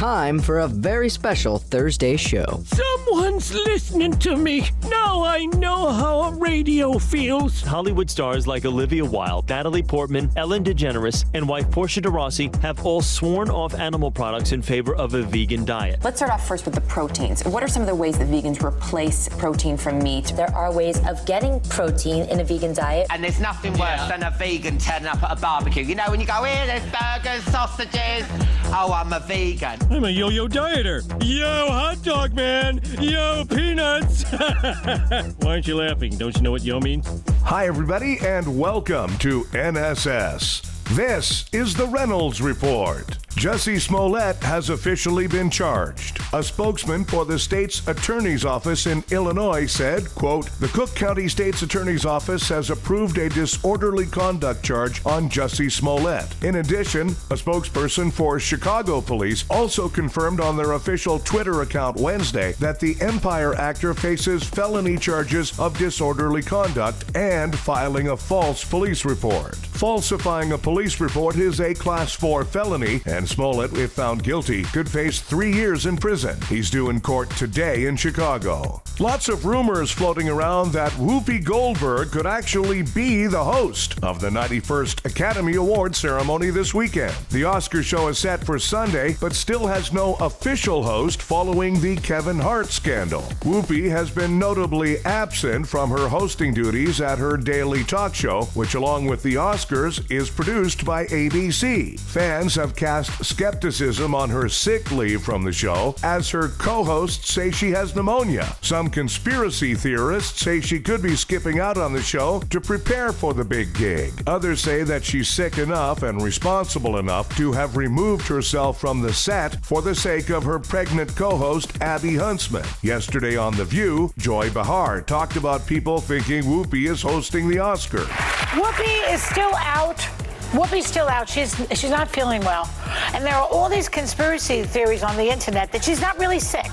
time for a very special Thursday show. Someone's listening to me. Now I know how a radio feels. Hollywood stars like Olivia Wilde, Natalie Portman, Ellen DeGeneres, and wife Portia de Rossi have all sworn off animal products in favor of a vegan diet. Let's start off first with the proteins. What are some of the ways that vegans replace protein from meat? There are ways of getting protein in a vegan diet. And there's nothing worse than a vegan turning up at a barbecue. You know, when you go, here, there's burgers, sausages. Oh, I'm a vegan. I'm a yo-yo dieter. Yo, hot dog man. Yo, peanuts. Why aren't you laughing? Don't you know what yo means? Hi, everybody, and welcome to NSS. This is the Reynolds Report. Jussie Smollett has officially been charged. A spokesman for the state's attorney's office in Illinois said, quote, "The Cook County State's Attorney's Office has approved a disorderly conduct charge on Jussie Smollett." In addition, a spokesperson for Chicago police also confirmed on their official Twitter account Wednesday that the Empire actor faces felony charges of disorderly conduct and filing a false police report. Falsifying a police report is a Class 4 felony, and Smollett, if found guilty, could face 3 years in prison. He's due in court today in Chicago. Lots of rumors floating around that Whoopi Goldberg could actually be the host of the 91st Academy Awards ceremony this weekend. The Oscar show is set for Sunday, but still has no official host following the Kevin Hart scandal. Whoopi has been notably absent from her hosting duties at her daily talk show, which along with the Oscars is produced by ABC. Fans have cast skepticism on her sick leave from the show, as her co-hosts say she has pneumonia. Some conspiracy theorists say she could be skipping out on the show to prepare for the big gig. Others say that she's sick enough and responsible enough to have removed herself from the set for the sake of her pregnant co-host Abby Huntsman. Yesterday on The View, Joy Behar talked about people thinking Whoopi is hosting the Oscars. Whoopi is still out. Whoopi's still out. She's not feeling well. And there are all these conspiracy theories on the internet that she's not really sick.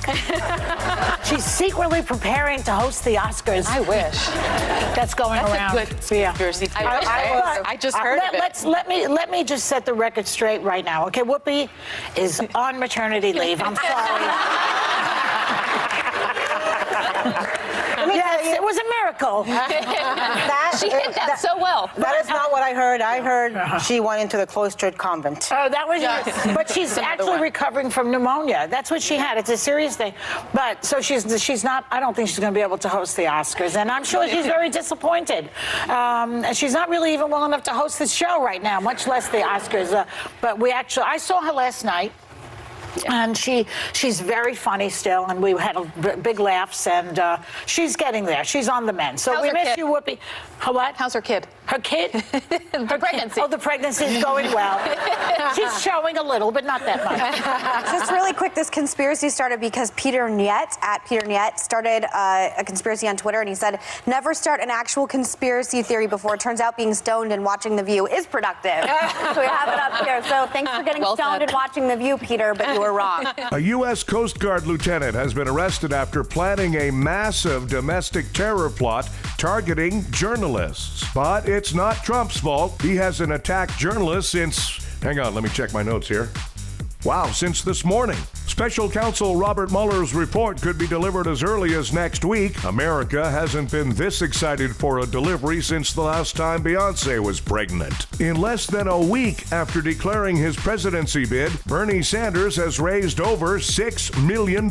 She's secretly preparing to host the Oscars. I wish. That's going around. That's a good conspiracy theory. I just heard of it. Let me just set the record straight right now. Okay, Whoopi is on maternity leave. I'm sorry. Yes, it was a miracle. She did that so well. That is not what I heard. I heard she went into the cloistered convent. Oh, that was yes. But she's actually recovering from pneumonia. That's what she had. It's a serious thing. But so she's not. I don't think she's going to be able to host the Oscars, and I'm sure she's very disappointed. She's not really even well enough to host the show right now, much less the Oscars. But I saw her last night. Yeah. And she's very funny still, and we had big laughs, and she's getting there. She's on the mend. So we miss you, Whoopi. What? How's her kid? Her kid? Her pregnancy. Oh, the pregnancy's going well. She's showing a little, but not that much. Just really quick, this conspiracy started because Peter Niet started a conspiracy on Twitter, and he said, "Never start an actual conspiracy theory before. It turns out being stoned and watching The View is productive." So we have it up here. So thanks for getting stoned and watching The View, Peter, but you were wrong. A U.S. Coast Guard lieutenant has been arrested after planning a massive domestic terror plot targeting journalists. But it's not Trump's fault. He hasn't attacked journalists since... Hang on, let me check my notes here. Wow, since this morning. Special counsel Robert Mueller's report could be delivered as early as next week. America hasn't been this excited for a delivery since the last time Beyoncé was pregnant. In less than a week after declaring his presidency bid, Bernie Sanders has raised over $6 million.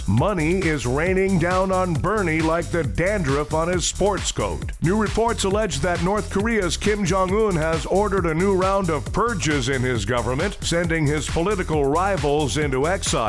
Money is raining down on Bernie like the dandruff on his sports coat. New reports allege that North Korea's Kim Jong-un has ordered a new round of purges in his government, sending his political rivals into exile,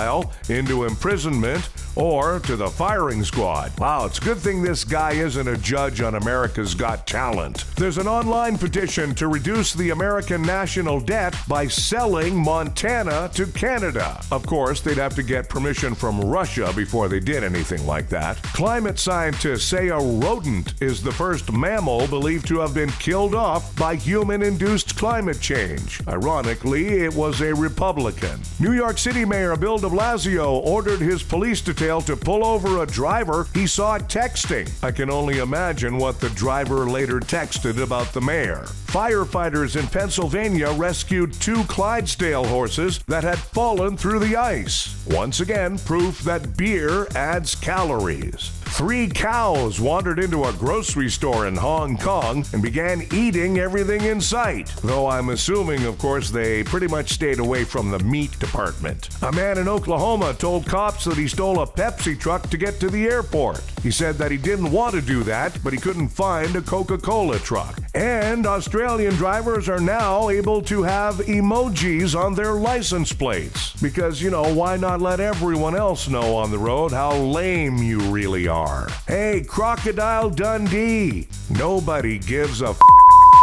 into imprisonment, or to the firing squad. Wow, it's a good thing this guy isn't a judge on America's Got Talent. There's an online petition to reduce the American national debt by selling Montana to Canada. Of course, they'd have to get permission from Russia before they did anything like that. Climate scientists say a rodent is the first mammal believed to have been killed off by human-induced climate change. Ironically, it was a Republican. New York City Mayor Bill Bill de Blasio ordered his police detail to pull over a driver he saw texting. I can only imagine what the driver later texted about the mayor. Firefighters in Pennsylvania rescued 2 Clydesdale horses that had fallen through the ice. Once again, proof that beer adds calories. 3 cows wandered into a grocery store in Hong Kong and began eating everything in sight. Though I'm assuming, of course, they pretty much stayed away from the meat department. A man in Oklahoma told cops that he stole a Pepsi truck to get to the airport. He said that he didn't want to do that, but he couldn't find a Coca-Cola truck. And Australian drivers are now able to have emojis on their license plates. Because, why not let everyone else know on the road how lame you really are? Hey, Crocodile Dundee. Nobody gives a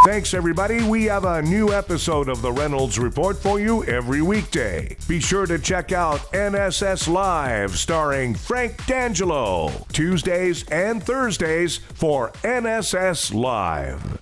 Thanks, everybody. We have a new episode of the Reynolds Report for you every weekday. Be sure to check out NSS Live, starring Frank D'Angelo, Tuesdays and Thursdays for NSS Live.